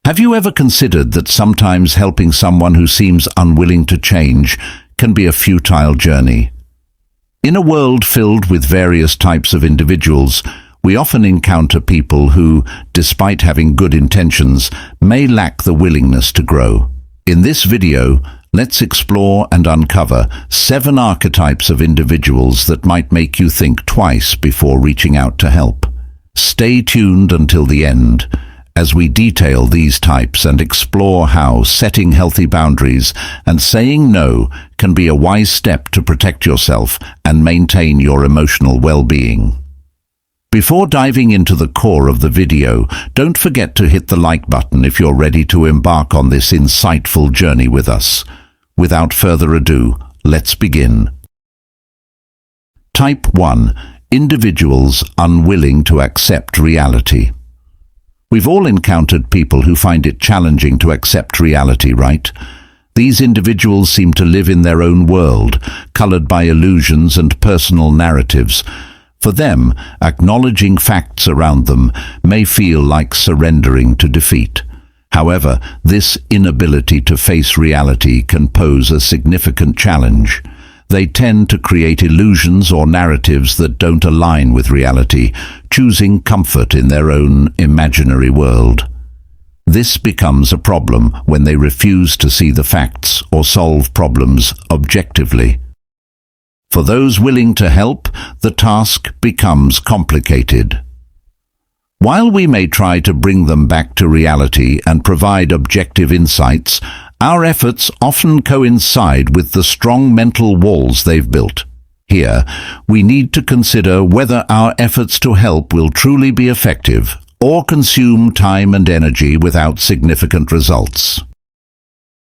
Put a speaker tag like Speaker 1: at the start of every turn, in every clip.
Speaker 1: Have you ever considered that sometimes helping someone who seems unwilling to change can be a futile journey? In a world filled with various types of individuals, we often encounter people who, despite having good intentions, may lack the willingness to grow. In this video, let's explore and uncover 7 archetypes of individuals that might make you think twice before reaching out to help. Stay tuned until the end as we detail these types and explore how setting healthy boundaries and saying no can be a wise step to protect yourself and maintain your emotional well-being. Before diving into the core of the video, don't forget to hit the like button if you're ready to embark on this insightful journey with us. Without further ado, let's begin. Type 1. Individuals unwilling to accept reality. We've all encountered people who find it challenging to accept reality, right? These individuals seem to live in their own world, colored by illusions and personal narratives. For them, acknowledging facts around them may feel like surrendering to defeat. However, this inability to face reality can pose a significant challenge. They tend to create illusions or narratives that don't align with reality, choosing comfort in their own imaginary world. This becomes a problem when they refuse to see the facts or solve problems objectively. For those willing to help, the task becomes complicated. While we may try to bring them back to reality and provide objective insights, our efforts often coincide with the strong mental walls they've built. Here, we need to consider whether our efforts to help will truly be effective or consume time and energy without significant results.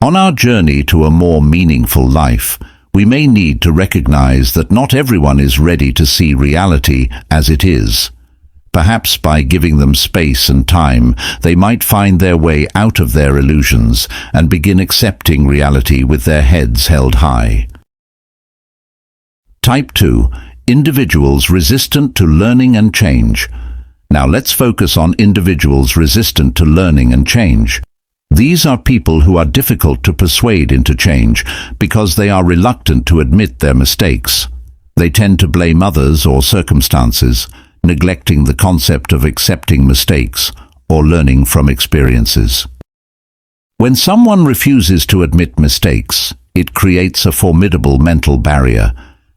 Speaker 1: On our journey to a more meaningful life, we may need to recognize that not everyone is ready to see reality as it is. Perhaps by giving them space and time, they might find their way out of their illusions and begin accepting reality with their heads held high. Type 2. Individuals resistant to learning and change. Now let's focus on individuals resistant to learning and change. These are people who are difficult to persuade into change because they are reluctant to admit their mistakes. They tend to blame others or circumstances, neglecting the concept of accepting mistakes or learning from experiences. When someone refuses to admit mistakes, it creates a formidable mental barrier.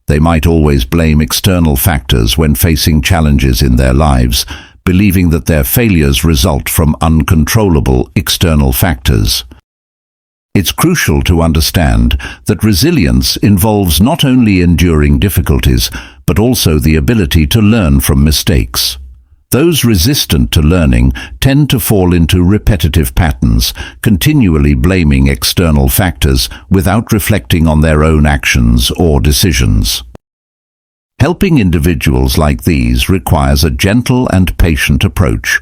Speaker 1: They might always blame external factors when facing challenges in their lives, believing that their failures result from uncontrollable external factors. It's crucial to understand that resilience involves not only enduring difficulties, but also the ability to learn from mistakes. Those resistant to learning tend to fall into repetitive patterns, continually blaming external factors without reflecting on their own actions or decisions. Helping individuals like these requires a gentle and patient approach.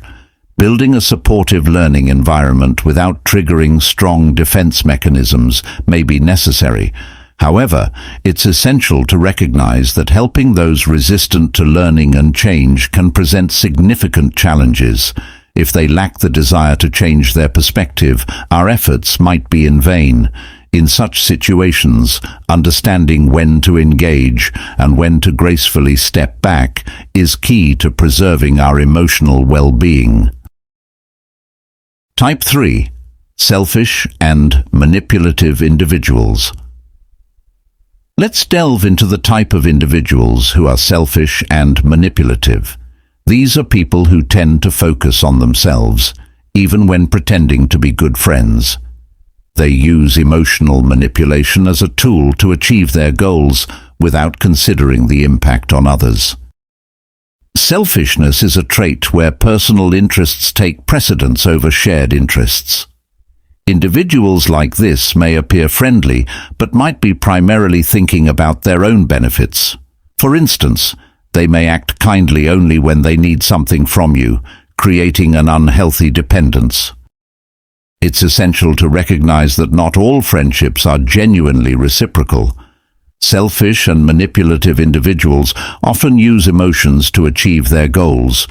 Speaker 1: Building a supportive learning environment without triggering strong defense mechanisms may be necessary. However, it's essential to recognize that helping those resistant to learning and change can present significant challenges. If they lack the desire to change their perspective, our efforts might be in vain. In such situations, understanding when to engage and when to gracefully step back is key to preserving our emotional well-being. Type 3. Selfish and manipulative individuals. Let's delve into the type of individuals who are selfish and manipulative. These are people who tend to focus on themselves, even when pretending to be good friends. They use emotional manipulation as a tool to achieve their goals without considering the impact on others. Selfishness is a trait where personal interests take precedence over shared interests. Individuals like this may appear friendly, but might be primarily thinking about their own benefits. For instance, they may act kindly only when they need something from you, creating an unhealthy dependence. It's essential to recognize that not all friendships are genuinely reciprocal. Selfish and manipulative individuals often use emotions to achieve their goals,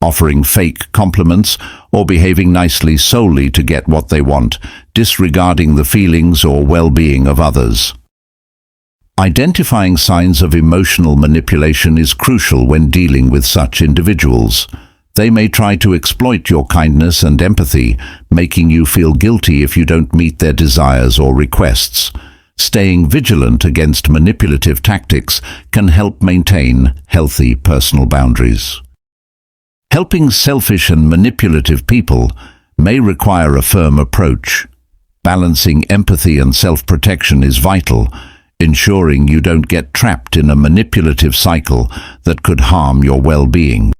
Speaker 1: offering fake compliments, or behaving nicely solely to get what they want, disregarding the feelings or well-being of others. Identifying signs of emotional manipulation is crucial when dealing with such individuals. They may try to exploit your kindness and empathy, making you feel guilty if you don't meet their desires or requests. Staying vigilant against manipulative tactics can help maintain healthy personal boundaries. Helping selfish and manipulative people may require a firm approach. Balancing empathy and self-protection is vital, ensuring you don't get trapped in a manipulative cycle that could harm your well-being.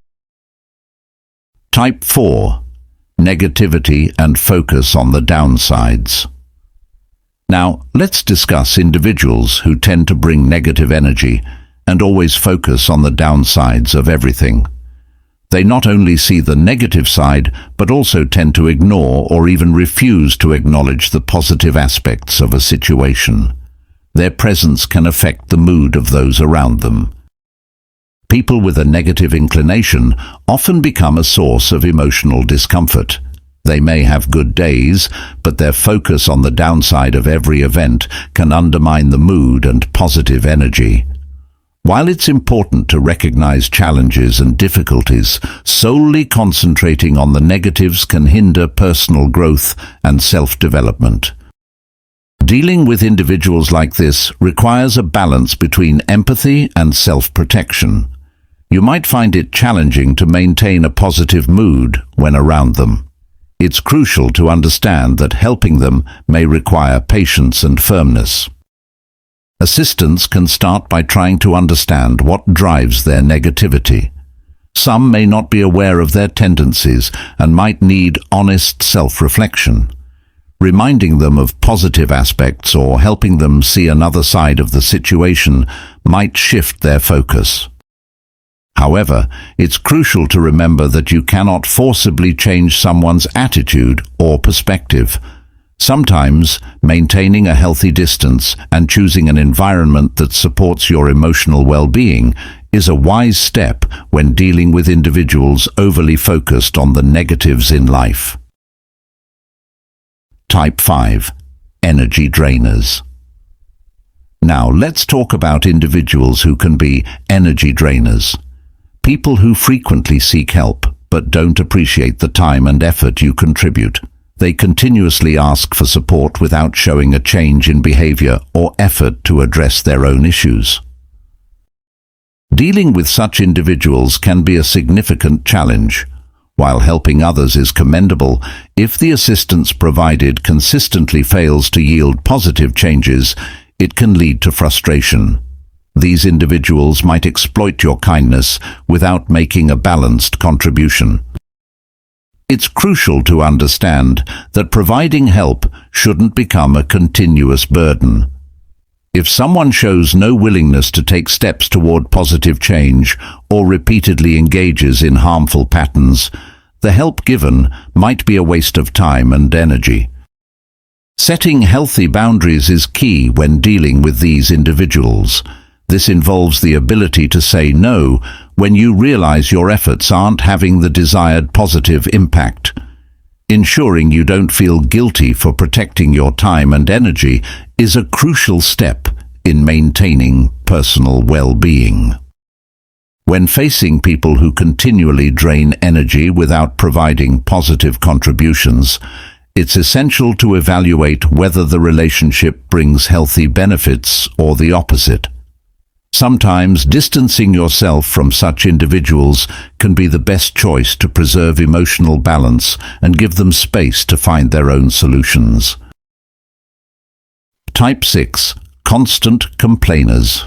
Speaker 1: Type 4. Negativity and focus on the downsides. Now, let's discuss individuals who tend to bring negative energy and always focus on the downsides of everything. They not only see the negative side, but also tend to ignore or even refuse to acknowledge the positive aspects of a situation. Their presence can affect the mood of those around them. People with a negative inclination often become a source of emotional discomfort. They may have good days, but their focus on the downside of every event can undermine the mood and positive energy. While it's important to recognize challenges and difficulties, solely concentrating on the negatives can hinder personal growth and self-development. Dealing with individuals like this requires a balance between empathy and self-protection. You might find it challenging to maintain a positive mood when around them. It's crucial to understand that helping them may require patience and firmness. Assistance can start by trying to understand what drives their negativity. Some may not be aware of their tendencies and might need honest self-reflection. Reminding them of positive aspects or helping them see another side of the situation might shift their focus. However, it's crucial to remember that you cannot forcibly change someone's attitude or perspective. Sometimes, maintaining a healthy distance and choosing an environment that supports your emotional well-being is a wise step when dealing with individuals overly focused on the negatives in life. Type 5. Energy drainers. Now, let's talk about individuals who can be energy drainers. People who frequently seek help but don't appreciate the time and effort you contribute. They continuously ask for support without showing a change in behavior or effort to address their own issues. Dealing with such individuals can be a significant challenge. While helping others is commendable, if the assistance provided consistently fails to yield positive changes, it can lead to frustration. These individuals might exploit your kindness without making a balanced contribution. It's crucial to understand that providing help shouldn't become a continuous burden. If someone shows no willingness to take steps toward positive change or repeatedly engages in harmful patterns, the help given might be a waste of time and energy. Setting healthy boundaries is key when dealing with these individuals. This involves the ability to say no when you realize your efforts aren't having the desired positive impact. Ensuring you don't feel guilty for protecting your time and energy is a crucial step in maintaining personal well-being. When facing people who continually drain energy without providing positive contributions, it's essential to evaluate whether the relationship brings healthy benefits or the opposite. Sometimes distancing yourself from such individuals can be the best choice to preserve emotional balance and give them space to find their own solutions. Type 6. Constant complainers.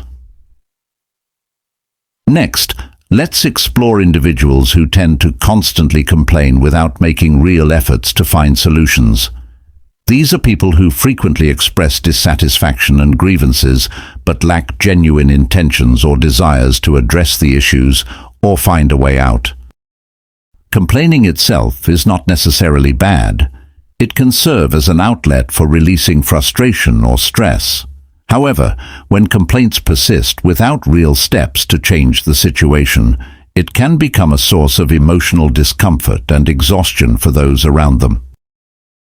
Speaker 1: Next, let's explore individuals who tend to constantly complain without making real efforts to find solutions. These are people who frequently express dissatisfaction and grievances, but lack genuine intentions or desires to address the issues or find a way out. Complaining itself is not necessarily bad. It can serve as an outlet for releasing frustration or stress. However, when complaints persist without real steps to change the situation, it can become a source of emotional discomfort and exhaustion for those around them.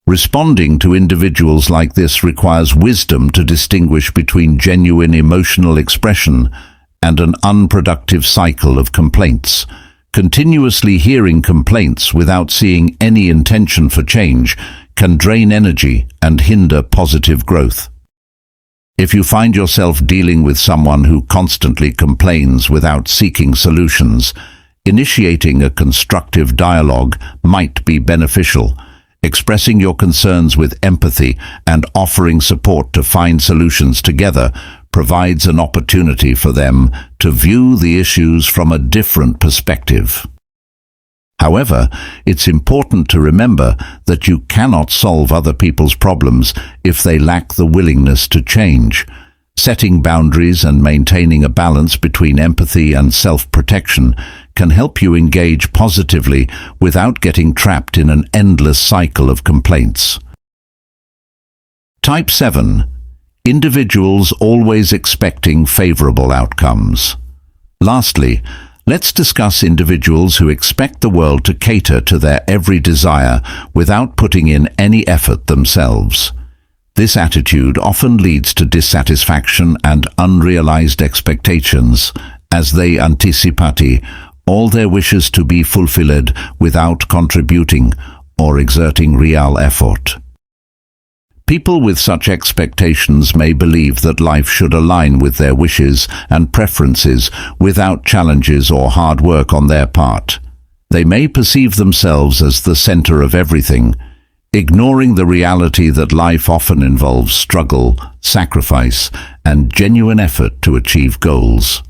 Speaker 1: Responding to individuals like this requires wisdom to distinguish between genuine emotional expression and an unproductive cycle of complaints. Continuously hearing complaints without seeing any intention for change can drain energy and hinder positive growth. If you find yourself dealing with someone who constantly complains without seeking solutions, initiating a constructive dialogue might be beneficial. Expressing your concerns with empathy and offering support to find solutions together provides an opportunity for them to view the issues from a different perspective. However, it's important to remember that you cannot solve other people's problems if they lack the willingness to change. Setting boundaries and maintaining a balance between empathy and self-protection can help you engage positively without getting trapped in an endless cycle of complaints. Type 7. Individuals always expecting favorable outcomes. Lastly, let's discuss individuals who expect the world to cater to their every desire without putting in any effort themselves. This attitude often leads to dissatisfaction and unrealized expectations, as they anticipate all their wishes to be fulfilled without contributing or exerting real effort. People with such expectations may believe that life should align with their wishes and preferences without challenges or hard work on their part. They may perceive themselves as the center of everything, ignoring the reality that life often involves struggle, sacrifice, and genuine effort to achieve goals.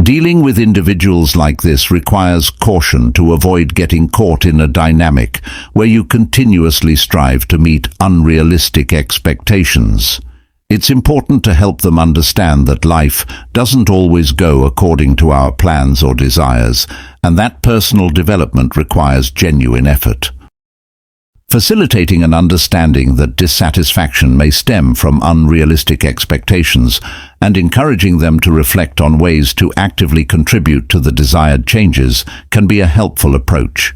Speaker 1: Dealing with individuals like this requires caution to avoid getting caught in a dynamic where you continuously strive to meet unrealistic expectations. It's important to help them understand that life doesn't always go according to our plans or desires, and that personal development requires genuine effort. Facilitating an understanding that dissatisfaction may stem from unrealistic expectations and encouraging them to reflect on ways to actively contribute to the desired changes can be a helpful approach.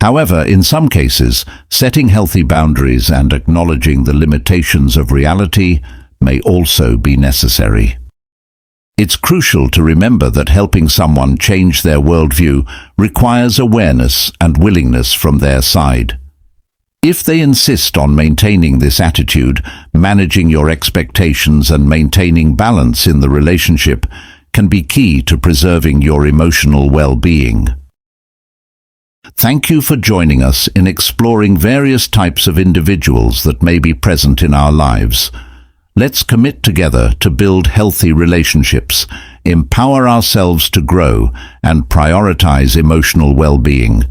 Speaker 1: However, in some cases, setting healthy boundaries and acknowledging the limitations of reality may also be necessary. It's crucial to remember that helping someone change their worldview requires awareness and willingness from their side. If they insist on maintaining this attitude, managing your expectations and maintaining balance in the relationship can be key to preserving your emotional well-being. Thank you for joining us in exploring various types of individuals that may be present in our lives. Let's commit together to build healthy relationships, empower ourselves to grow, and prioritize emotional well-being.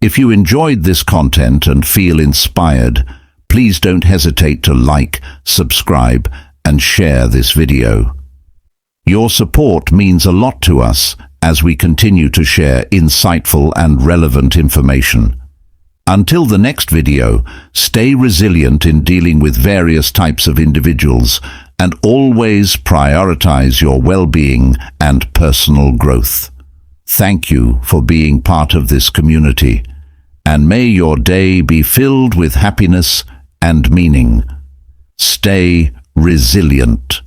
Speaker 1: If you enjoyed this content and feel inspired, please don't hesitate to like, subscribe, and share this video. Your support means a lot to us as we continue to share insightful and relevant information. Until the next video, stay resilient in dealing with various types of individuals and always prioritize your well-being and personal growth. Thank you for being part of this community, and may your day be filled with happiness and meaning. Stay resilient.